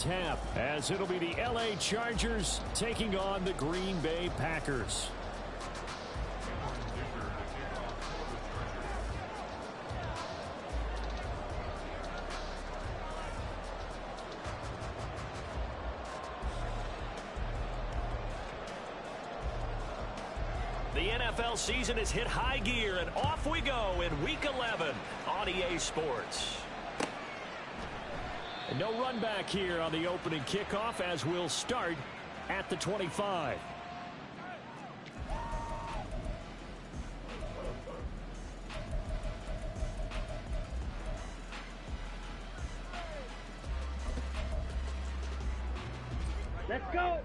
Tap, as it'll be the LA Chargers taking on the Green Bay Packers. The NFL season has hit high gear, and off we go in Week 11 on EA Sports. And no run back here on the opening kickoff, as we'll start at the 25. Let's go.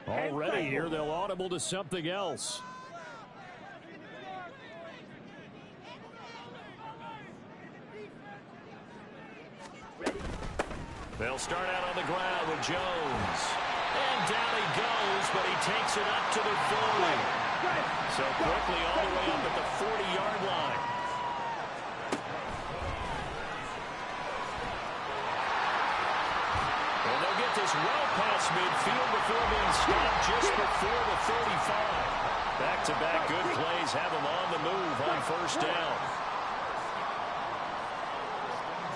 Already here, they'll audible to something else. They'll start out on the ground with Jones. And down he goes, but he takes it up to the 40. So quickly all the way up at the 40-yard line. And they'll get this well past midfield before being stopped just before the 35. Back-to-back good plays have him on the move on first down.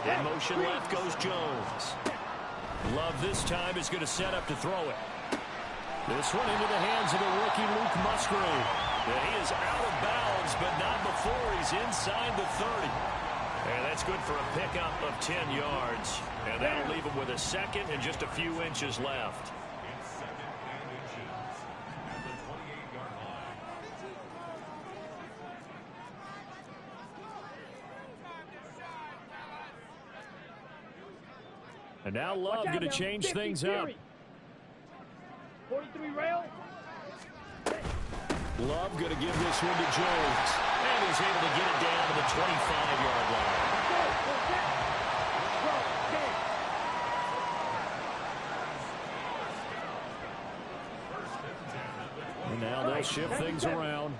In motion left goes Jones. Love this time is going to set up to throw it. This one into the hands of the rookie Luke Musgrave. And he is out of bounds, but not before he's inside the 30. And that's good for a pickup of 10 yards. And that'll leave him with a second and just a few inches left. And now Love going to change things up. 43 rail. Love going to give this one to Jones. And he's able to get it down to the 25-yard line. And now they'll shift things around.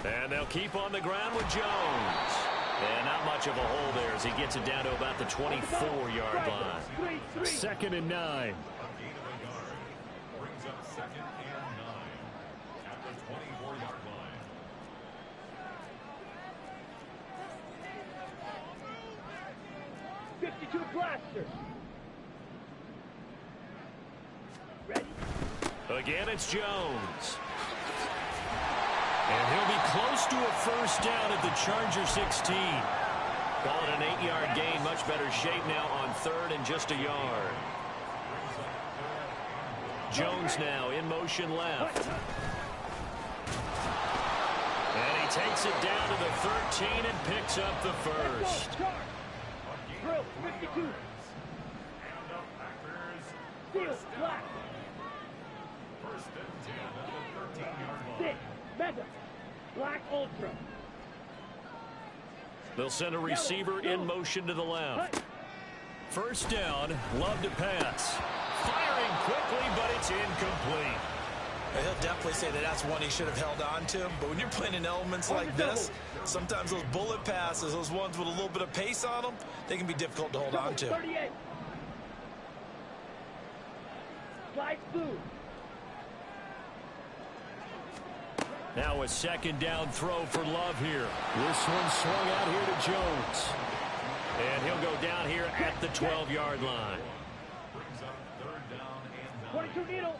And they'll keep on the ground with Jones. And not much of a hole there as he gets it down to about the 24-yard line. 2nd and 9. Brings up 2nd and 9 at the 24-yard line. .52 blaster. Ready? Again, it's Jones. And he'll be close to a first down at the Charger 16. Call it an 8-yard gain. Much better shape now on 3rd and just a yard. Jones now in motion left. And he takes it down to the 13 and picks up the first. Drill 52. Steel black. First and 10 at the 13-yard line. 6 mega black ultra. They'll send a receiver in motion to the left. First down, Love to pass. Firing quickly, but it's incomplete. He'll definitely say that that's one he should have held on to. But when you're playing in elements like this, sometimes those bullet passes, those ones with a little bit of pace on them, they can be difficult to hold on to. 38. Slide blue. Now a 2nd down throw for Love here. This one swung out here to Jones. And he'll go down here at the 12-yard line. Brings up 3rd down and 9. 22 needle.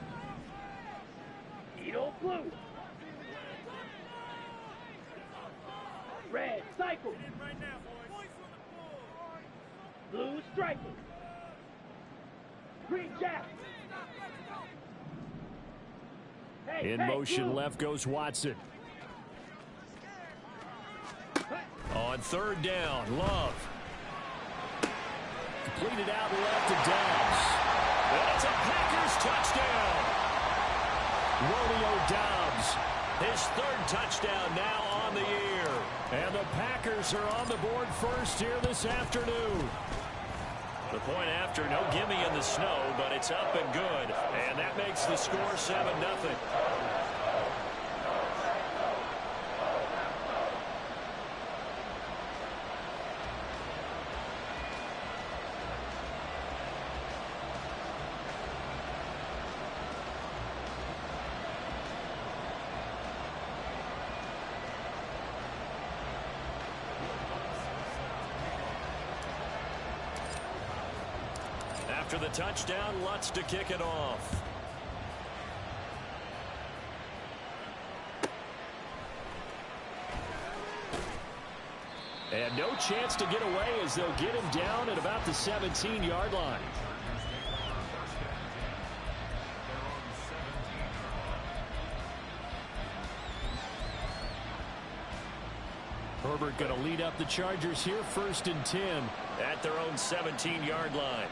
Needle blue. Red cycle. Blue striker. Green jack. Hey, In motion left goes Watson. On 3rd down, Love. Completed out left to Dobbs. That's a Packers touchdown. Romeo Dobbs. His 3rd touchdown now on the year. And the Packers are on the board first here this afternoon. The point after, no gimme in the snow, but it's up and good. And that makes the score 7-0. After the touchdown, Lutz to kick it off. And no chance to get away as they'll get him down at about the 17-yard line. Herbert going to lead up the Chargers here, 1st and 10 at their own 17-yard line.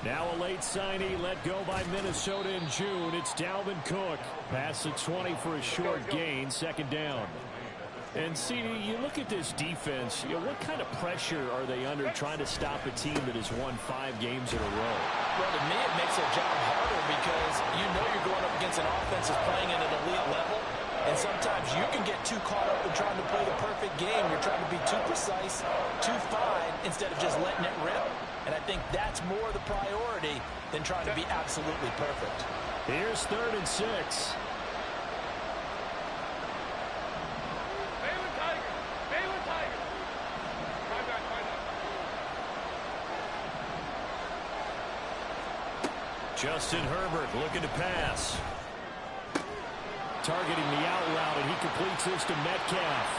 Now a late signee let go by Minnesota in June. It's Dalvin Cook. Pass at 20 for a short gain, 2nd down. And CD, you look at this defense, what kind of pressure are they under trying to stop a team that has won 5 games in a row? Well, to me, it makes their job harder because you're going up against an offense that's playing at an elite level. And sometimes you can get too caught up in trying to play the perfect game. You're trying to be too precise, too fine, instead of just letting it rip. And I think that's more the priority than trying to be absolutely perfect. Here's 3rd and 6. Justin Herbert looking to pass. Targeting the out route, and he completes this to Metcalf.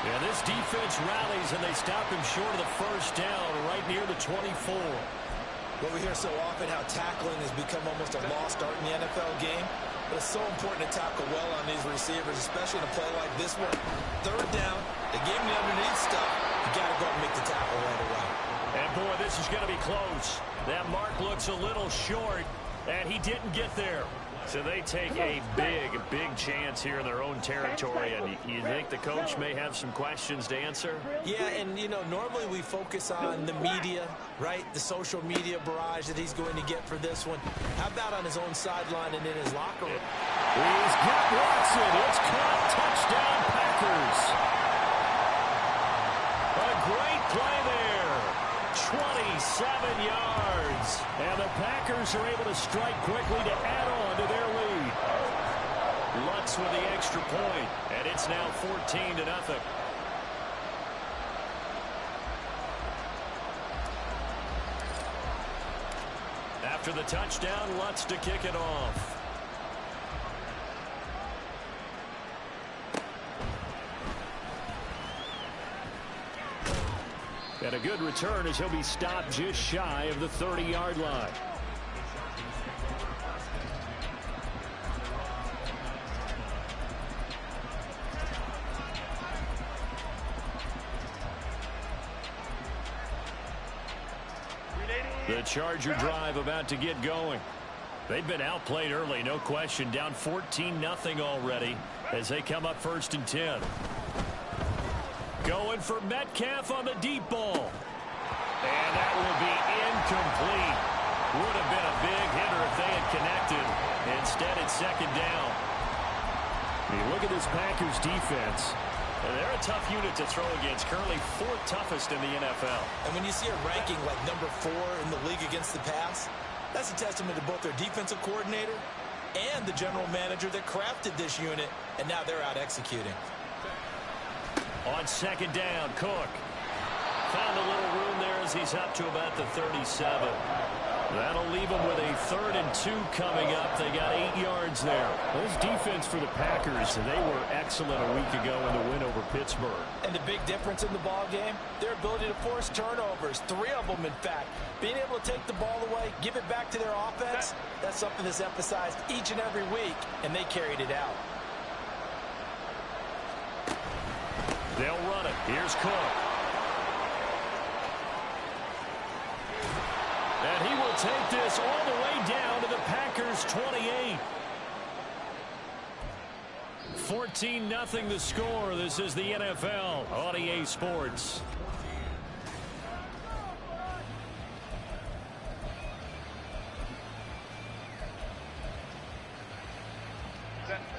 Yeah, this defense rallies, and they stop him short of the 1st down right near the 24. Well, we hear so often how tackling has become almost a lost art in the NFL game. But it's so important to tackle well on these receivers, especially in a play like this one. 3rd down, they gave him the underneath stuff. You got to go and make the tackle right away. And, boy, this is going to be close. That mark looks a little short, and he didn't get there. So they take a big chance here in their own territory, and you think the coach may have some questions to answer? Yeah, and, normally we focus on the media, right? The social media barrage that he's going to get for this one. How about on his own sideline and in his locker room? He's got Watson. It's caught. Touchdown, Packers. A great play there. 27 yards. And the Packers are able to strike quickly to add on to their lead. Lutz with the extra point, and it's now 14-0. After the touchdown, Lutz to kick it off. And a good return as he'll be stopped just shy of the 30-yard line. The Charger drive about to get going. They've been outplayed early, no question. Down 14-0 already as they come up 1st and 10. Going for Metcalf on the deep ball. And that will be incomplete. Would have been a big hitter if they had connected. Instead, it's 2nd down. You look at this Packers defense. They're a tough unit to throw against. Currently 4th toughest in the NFL. And when you see a ranking like number 4 in the league against the pass, that's a testament to both their defensive coordinator and the general manager that crafted this unit, and now they're out executing. On 2nd down, Cook found a little room there as he's up to about the 37. That'll leave him with a 3rd and 2 coming up. They got 8 yards there. This defense for the Packers, they were excellent a week ago in the win over Pittsburgh. And the big difference in the ball game, their ability to force turnovers, 3 of them in fact. Being able to take the ball away, give it back to their offense, that's something that's emphasized each and every week, and they carried it out. They'll run it. Here's Cook. And he will take this all the way down to the Packers' 28. 14-0 the score. This is the NFL on EA Sports.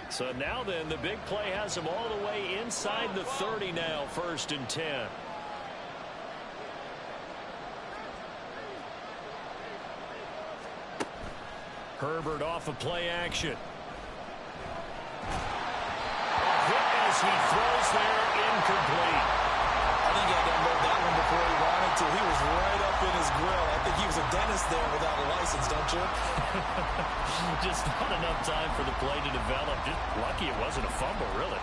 So now then, the big play has him all the way inside the 30 now, 1st and 10. Herbert off of play action. Hit as he throws there, incomplete. I think he had to unload that one before he wanted to. He was right up in his grill. I think he was a dentist there without a license, don't you? Just not enough time for the play to develop. Just lucky it wasn't a fumble, really.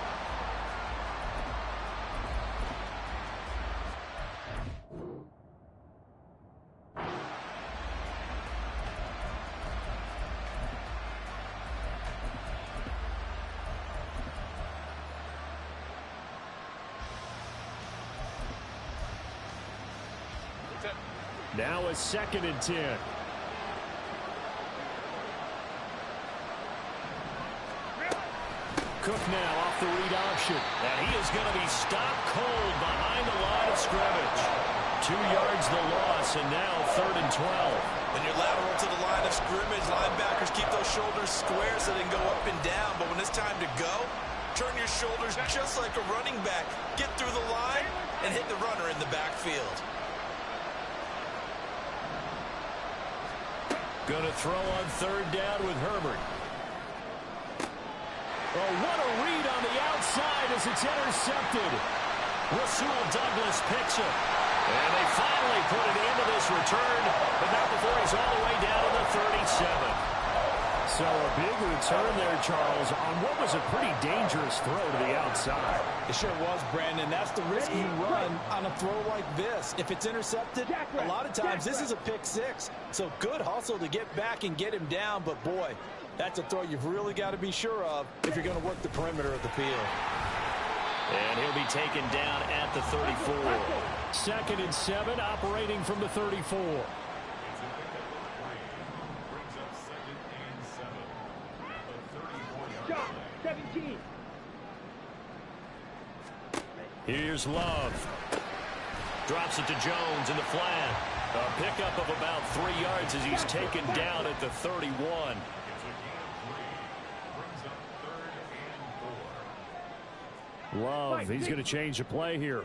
Now a 2nd and 10. Cook now off the read option. And he is going to be stopped cold behind the line of scrimmage. 2 yards the loss, and now 3rd and 12. When you're lateral to the line of scrimmage, linebackers keep those shoulders square so they can go up and down. But when it's time to go, turn your shoulders just like a running back. Get through the line and hit the runner in the backfield. Going to throw on 3rd down with Herbert. Oh, what a read on the outside as it's intercepted. Rasul Douglas picks it. And they finally put it into this return, but not before he's all the way down to the 37. So a big return there, Charles, on what was a pretty dangerous throw to the outside. It sure was, Brandon. That's the risk you run on a throw like this. If it's intercepted, a lot of times this is a pick 6. So good hustle to get back and get him down. But, boy, that's a throw you've really got to be sure of if you're going to work the perimeter of the field. And he'll be taken down at the 34. 2nd and 7, operating from the 34. Shot, 17. Here's Love. Drops it to Jones in the flat. A pickup of about 3 yards as he's taken down at the 31. Love, he's going to change the play here.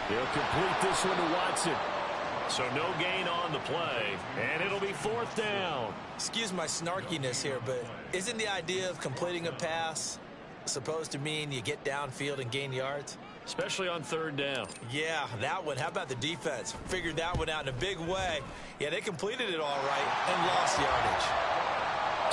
He'll complete this one to Watson. So no gain on the play, and it'll be 4th down. Excuse my snarkiness here, but isn't the idea of completing a pass supposed to mean you get downfield and gain yards? Especially on 3rd down. Yeah, that one. How about the defense? Figured that one out in a big way. Yeah, they completed it all right and lost yardage.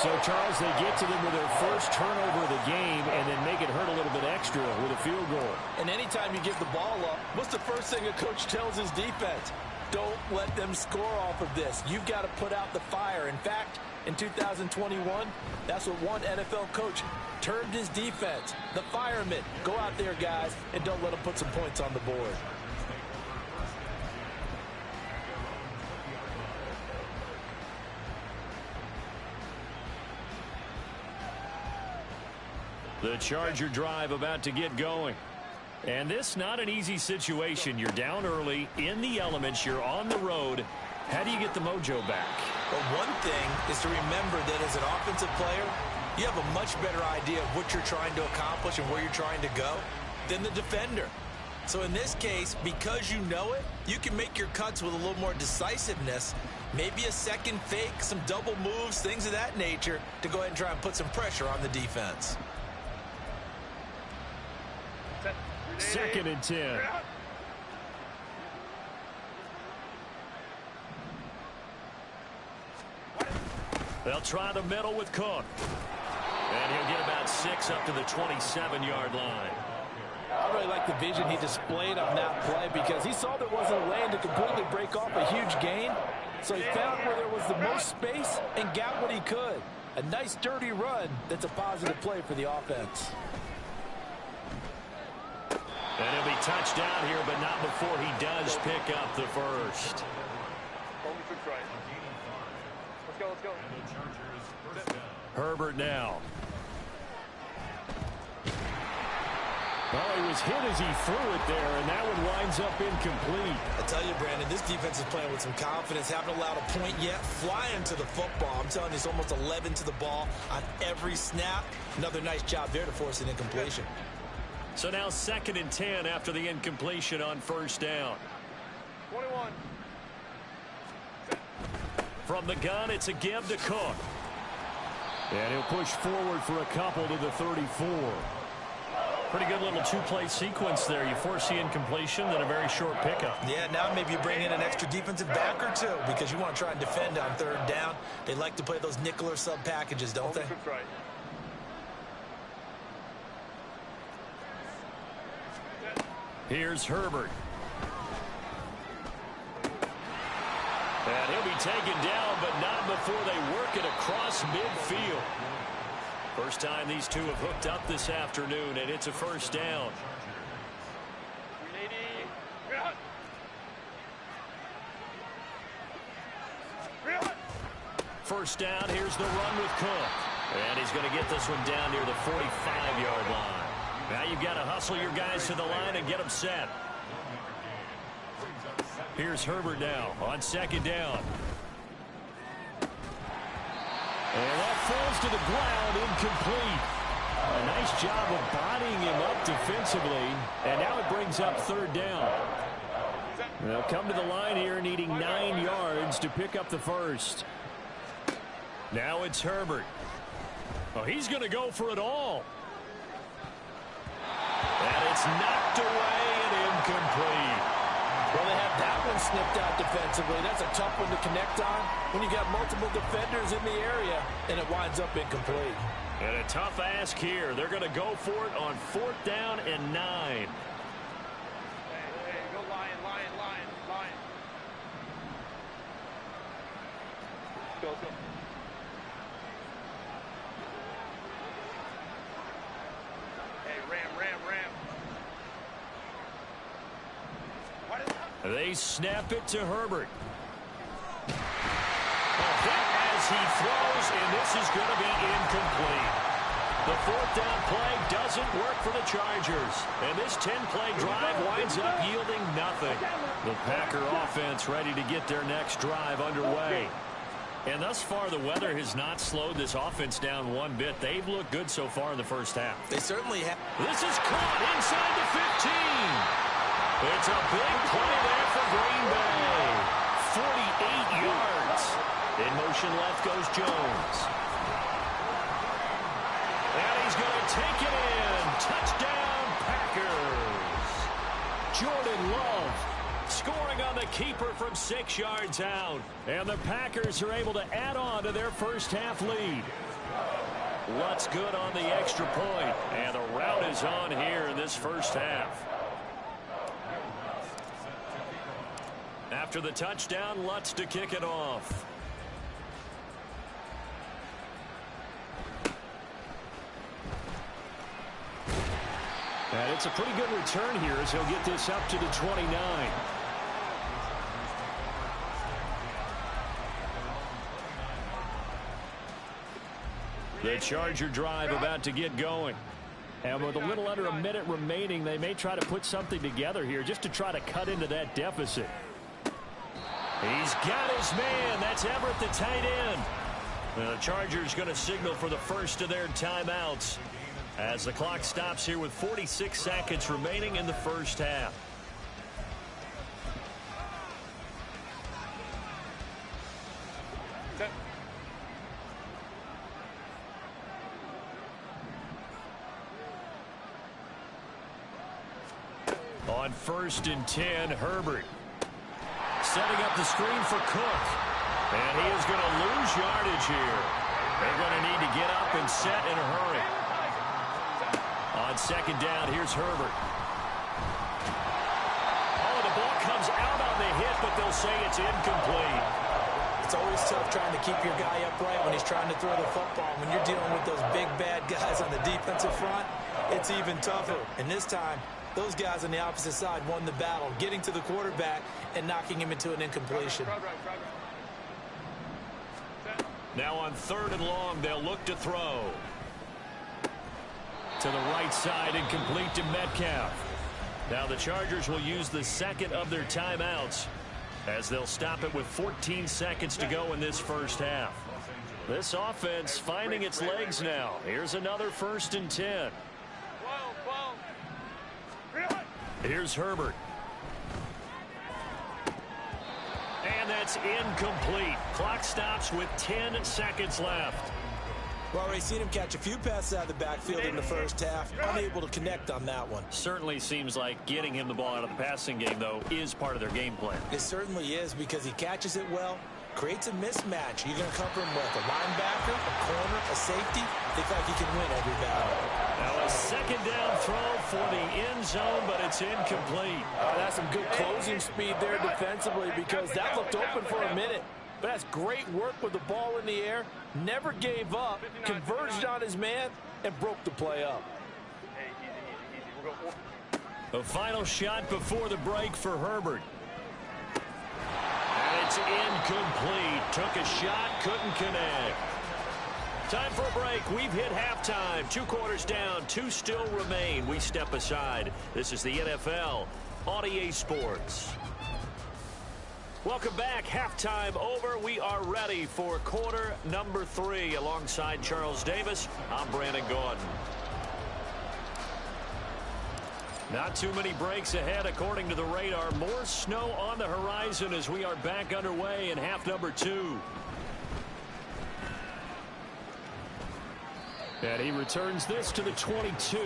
So, Charles, they get to them with their first turnover of the game and then make it hurt a little bit extra with a field goal. And anytime you give the ball up, what's the first thing a coach tells his defense? Don't let them score off of this. You've got to put out the fire. In fact, in 2021, that's what one NFL coach termed his defense. The firemen. Go out there, guys, and don't let them put some points on the board. The Charger drive about to get going. And this not an easy situation. You're down early, in the elements, you're on the road. How do you get the mojo back? Well, one thing is to remember that as an offensive player, you have a much better idea of what you're trying to accomplish and where you're trying to go than the defender. So in this case, because you know it, you can make your cuts with a little more decisiveness, maybe a second fake, some double moves, things of that nature, to go ahead and try and put some pressure on the defense. 2nd and 10. They'll try the middle with Cook. And he'll get about 6 up to the 27-yard line. I really like the vision he displayed on that play because he saw there wasn't a lane to completely break off a huge gain. So he found where there was the most space and got what he could. A nice, dirty run that's a positive play for the offense. And he'll be touched down here, but not before he does pick up the first. Let's go. Herbert now. Well, he was hit as he threw it there, and that one winds up incomplete. I tell you, Brandon, this defense is playing with some confidence. Haven't allowed a point yet. Flying to the football. I'm telling you, it's almost 11 to the ball on every snap. Another nice job there to force an incompletion. So now 2nd and 10 after the incompletion on 1st down. 21. From the gun, it's a give to Cook. And he'll push forward for a couple to the 34. Pretty good little two-play sequence there. You force the incompletion, then a very short pickup. Yeah, now maybe you bring in an extra defensive back or two because you want to try and defend on 3rd down. They like to play those nickel or sub packages, don't they? Right. Here's Herbert. And he'll be taken down, but not before they work it across midfield. First time these two have hooked up this afternoon, and it's a 1st down. 1st down, here's the run with Cook. And he's going to get this one down near the 45-yard line. Now you've got to hustle your guys to the line and get them set. Here's Herbert now on 2nd down. And that falls to the ground, incomplete. A nice job of bodying him up defensively. And now it brings up 3rd down. They'll come to the line here needing 9 yards to pick up the 1st. Now it's Herbert. Oh, he's going to go for it all. And it's knocked away and incomplete. Well, they have that one snipped out defensively. That's a tough one to connect on when you got multiple defenders in the area, and it winds up incomplete. And a tough ask here. They're going to go for it on 4th down and 9. Hey, go Lion. Go. Hey, ram. They snap it to Herbert. A hit as he throws, and this is going to be incomplete. The 4th down play doesn't work for the Chargers, and this 10-play drive winds up yielding nothing. The Packer offense ready to get their next drive underway. And thus far, the weather has not slowed this offense down one bit. They've looked good so far in the 1st half. They certainly have. This is caught inside the 15. It's a big play there for Green Bay. 48 yards. In motion left goes Jones. And he's going to take it in. Touchdown, Packers. Jordan Love scoring on the keeper from 6 yards out. And the Packers are able to add on to their 1st half lead. What's good on the extra point? And the route is on here in this 1st half. After the touchdown, Lutz to kick it off. And it's a pretty good return here as he'll get this up to the 29. The Charger drive about to get going. And with a little under a minute remaining, they may try to put something together here just to try to cut into that deficit. He's got his man. That's Everett, the tight end. The Chargers going to signal for the first of their timeouts as the clock stops here with 46 seconds remaining in the 1st half. On 1st and 10, Herbert setting up the screen for Cook. And he is going to lose yardage here. They're going to need to get up and set in a hurry. On 2nd down, here's Herbert. Oh, the ball comes out on the hit, but they'll say it's incomplete. It's always tough trying to keep your guy upright when he's trying to throw the football. When you're dealing with those big, bad guys on the defensive front, it's even tougher. And this time, those guys on the opposite side won the battle, getting to the quarterback and knocking him into an incompletion. Now on 3rd and long, they'll look to throw. To the right side and complete to Metcalf. Now the Chargers will use the second of their timeouts as they'll stop it with 14 seconds to go in this first half. This offense finding its legs now. Here's another 1st and 10. Here's Herbert. And that's incomplete. Clock stops with 10 seconds left. Well, we've seen him catch a few passes out of the backfield in the first half. Unable to connect on that one. Certainly seems like getting him the ball out of the passing game, though, is part of their game plan. It certainly is because he catches it well, creates a mismatch. You're going to cover him with a linebacker, a corner, a safety. They feel like he can win every battle. Now a second down throw for the end zone, but it's incomplete. That's some good closing speed there defensively because that looked open for a minute. But that's great work with the ball in the air. Never gave up, converged on his man, and broke the play up. The final shot before the break for Herbert. And it's incomplete. Took a shot, couldn't connect. Time for a break. We've hit halftime. 2 quarters down, 2 still remain. We step aside. This is the NFL on EA Sports. Welcome back. Halftime over. We are ready for quarter number 3. Alongside Charles Davis, I'm Brandon Gordon. Not too many breaks ahead according to the radar. More snow on the horizon as we are back underway in half number 2. And he returns this to the 22.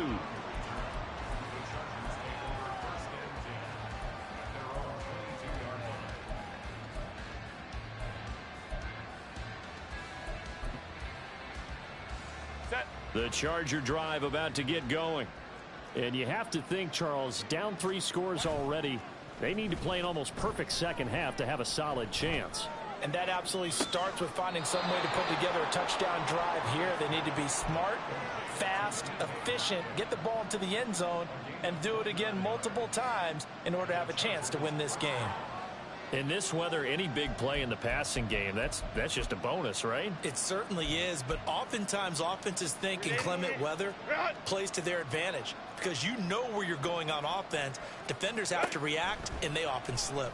The Charger drive about to get going. And you have to think, Charles, down 3 scores already. They need to play an almost perfect second half to have a solid chance. And that absolutely starts with finding some way to put together a touchdown drive here. They need to be smart, fast, efficient, get the ball into the end zone, and do it again multiple times in order to have a chance to win this game. In this weather, any big play in the passing game, that's just a bonus, right? It certainly is, but oftentimes offenses think in clement weather plays to their advantage because you know where you're going on offense. Defenders have to react, and they often slip.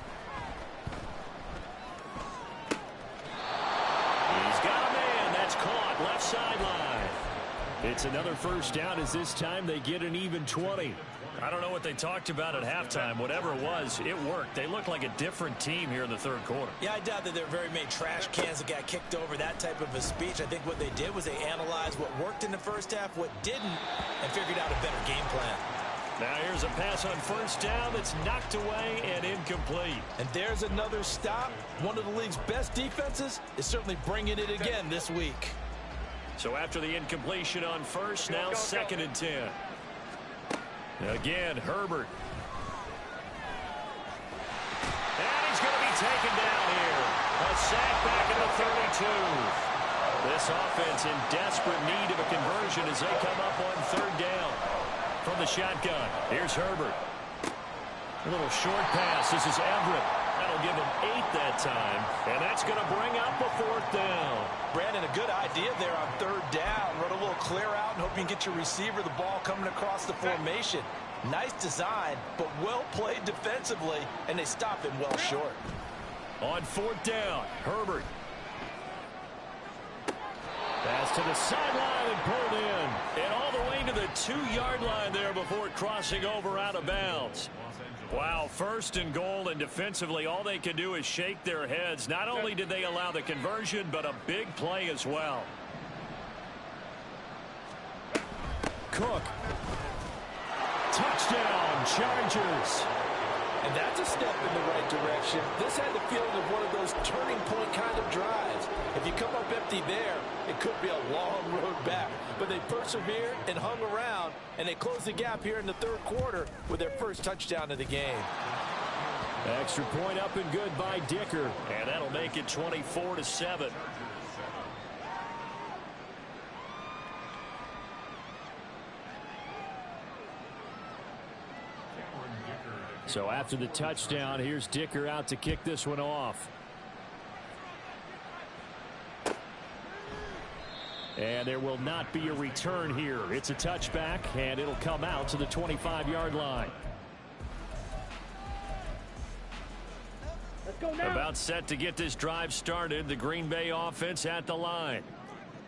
He's got a man. That's caught left sideline. It's another first down as this time they get an even 20. I don't know what they talked about at halftime. Whatever it was, it worked. They look like a different team here in the third quarter. Yeah, I doubt that there were very many trash cans that got kicked over, that type of a speech. I think what they did was they analyzed what worked in the first half, what didn't, and figured out a better game plan. Now here's a pass on first down that's knocked away and incomplete. And there's another stop. One of the league's best defenses is certainly bringing it again this week. So after the incompletion on first, now 2nd and 10. Again, Herbert. And he's going to be taken down here. A sack back at the 32. This offense in desperate need of a conversion as they come up on 3rd down. From the shotgun, here's Herbert. A little short pass. This is Everett. That'll give him 8 that time. And that's going to bring up a 4th down. Brandon, a good idea there on 3rd down. Run a little clear out and hope you can get your receiver the ball coming across the formation. Nice design, but well played defensively, and they stop him well short. On 4th down, Herbert. Pass to the sideline and pulled in. And all the way to the 2-yard line there before crossing over out of bounds. Wow, 1st and goal, and defensively all they can do is shake their heads. Not only did they allow the conversion, but a big play as well. Cook. Touchdown, Chargers. And that's a step in the right direction. This had the feeling of one of those turning point kind of drives. If you come up empty there, it could be a long road back. But they persevered and hung around, and they closed the gap here in the 3rd quarter with their first touchdown of the game. Extra point up and good by Dicker. And that'll make it 24-7. So after the touchdown, here's Dicker out to kick this one off. And there will not be a return here. It's a touchback, and it'll come out to the 25-yard line. Let's go now. About set to get this drive started. The Green Bay offense at the line.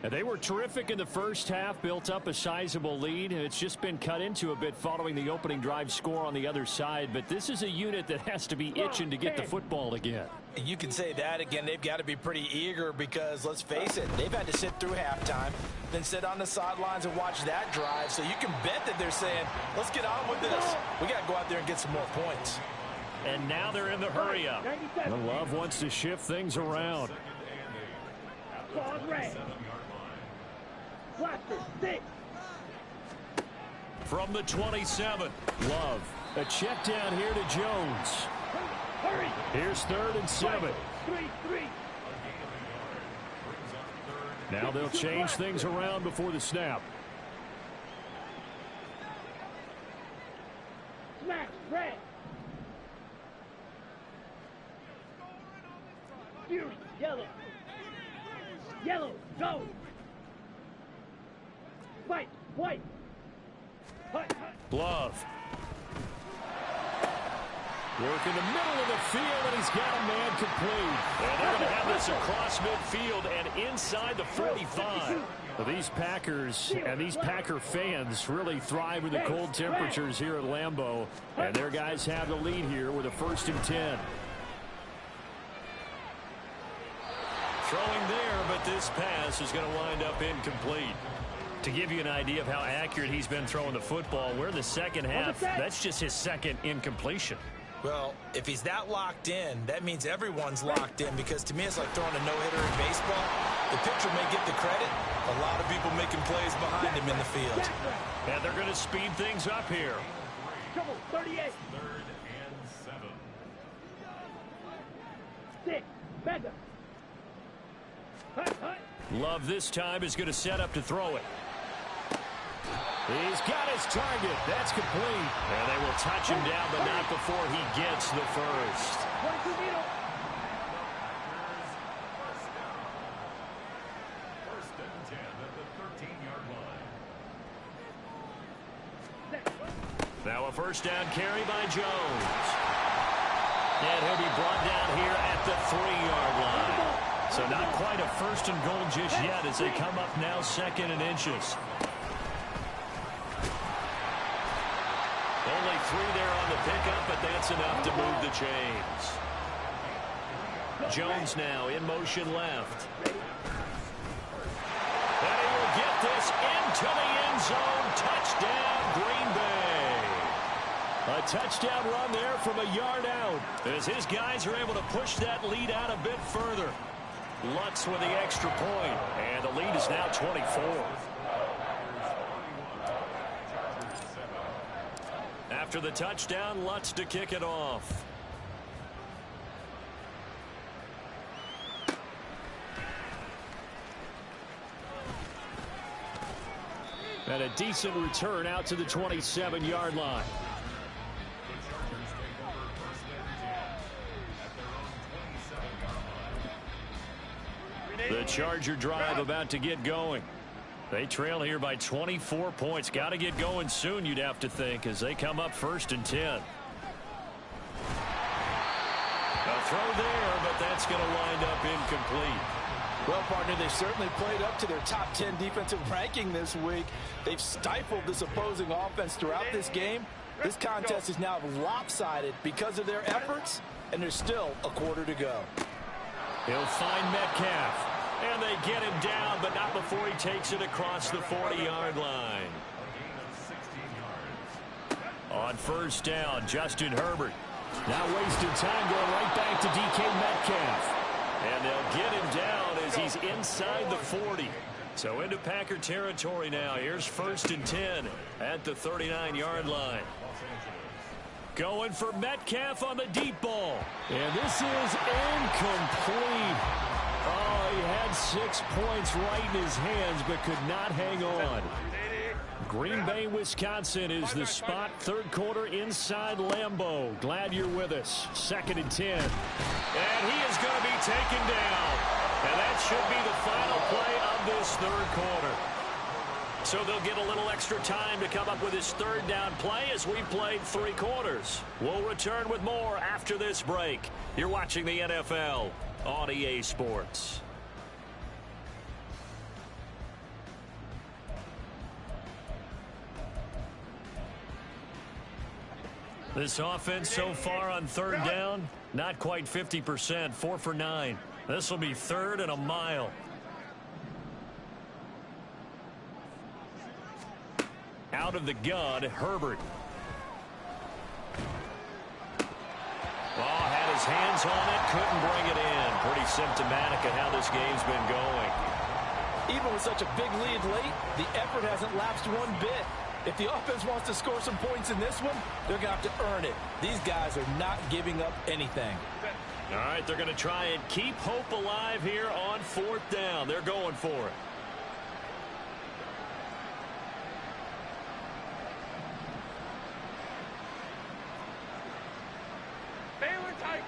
And they were terrific in the first half, built up a sizable lead, and it's just been cut into a bit following the opening drive score on the other side. But this is a unit that has to be itching to get the football again. You can say that again. They've got to be pretty eager because, let's face it, they've had to sit through halftime, then sit on the sidelines and watch that drive. So you can bet that they're saying, let's get on with this. We got to go out there and get some more points. And now they're in the hurry up. Love wants to shift things around. From the 27, Love. A check down here to Jones. Here's 3rd and 7. Now they'll change things around before the snap. Smash, red. Fury, yellow. Yellow, go. White, white. Love. Work in the middle of the field, and he's got a man complete. And they're going to have this across midfield and inside the 45. Well, these Packers and these Packer fans really thrive with the cold temperatures here at Lambeau. And their guys have the lead here with a 1st and 10. Throwing there, but this pass is going to wind up incomplete. To give you an idea of how accurate he's been throwing the football, we're in the second half. That's just his 2nd incompletion. Well, if he's that locked in, that means everyone's locked in, because to me it's like throwing a no-hitter in baseball. The pitcher may get the credit. A lot of people making plays behind him in the field. And they're going to speed things up here. Trouble, 38. 3rd and 7. 6, Mega. Love this time is going to set up to throw it. He's got his target. That's complete. And they will touch him down, but not before he gets the first. 22 meter. First and 10 at the 13-yard line. Now a first down carry by Jones. And he'll be brought down here at the 3-yard line. So not quite a 1st and goal just yet as they come up now 2nd and inches. Only 3 there on the pickup, but that's enough to move the chains. Jones now in motion left. And he will get this into the end zone. Touchdown, Green Bay. A touchdown run there from a yard out as his guys are able to push that lead out a bit further. Lutz with the extra point, and the lead is now 24. After the touchdown, Lutz to kick it off. And a decent return out to the 27-yard line. The Charger drive about to get going. They trail here by 24 points. Got to get going soon, you'd have to think, as they come up 1st and 10. A throw there, but that's going to wind up incomplete. Well, partner, they certainly played up to their top 10 defensive ranking this week. They've stifled this opposing offense throughout this game. This contest is now lopsided because of their efforts, and there's still a quarter to go. He'll find Metcalf. And they get him down, but not before he takes it across the 40-yard line. On 1st down, Justin Herbert. Now wasted time going right back to DK Metcalf. And they'll get him down as he's inside the 40. So into Packer territory now. Here's 1st and 10 at the 39-yard line. Going for Metcalf on the deep ball. And this is incomplete. Oh, he had 6 points right in his hands, but could not hang on. Green Bay, Wisconsin is the spot. 3rd quarter inside Lambeau. Glad you're with us. 2nd and 10. And he is going to be taken down. And that should be the final play of of this third quarter. So they'll get a little extra time to come up with his third down play as we've played 3 quarters. We'll return with more after this break. You're watching the NFL on EA Sports. This offense so far on third down, not quite 50%, 4 for 9. This will be 3rd and a mile. Out of the gun, Herbert. Oh, had his hands on it, couldn't bring it in. Pretty symptomatic of how this game's been going. Even with such a big lead late, the effort hasn't lapsed one bit. If the offense wants to score some points in this one, they're going to have to earn it. These guys are not giving up anything. All right, they're going to try and keep hope alive here on 4th down. They're going for it. Baylor tight.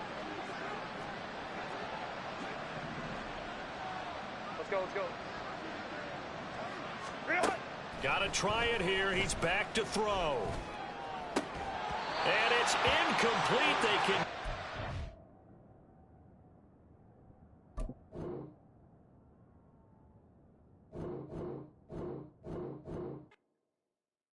Let's go, let's go. Got to try it here. He's back to throw. And it's incomplete. They can...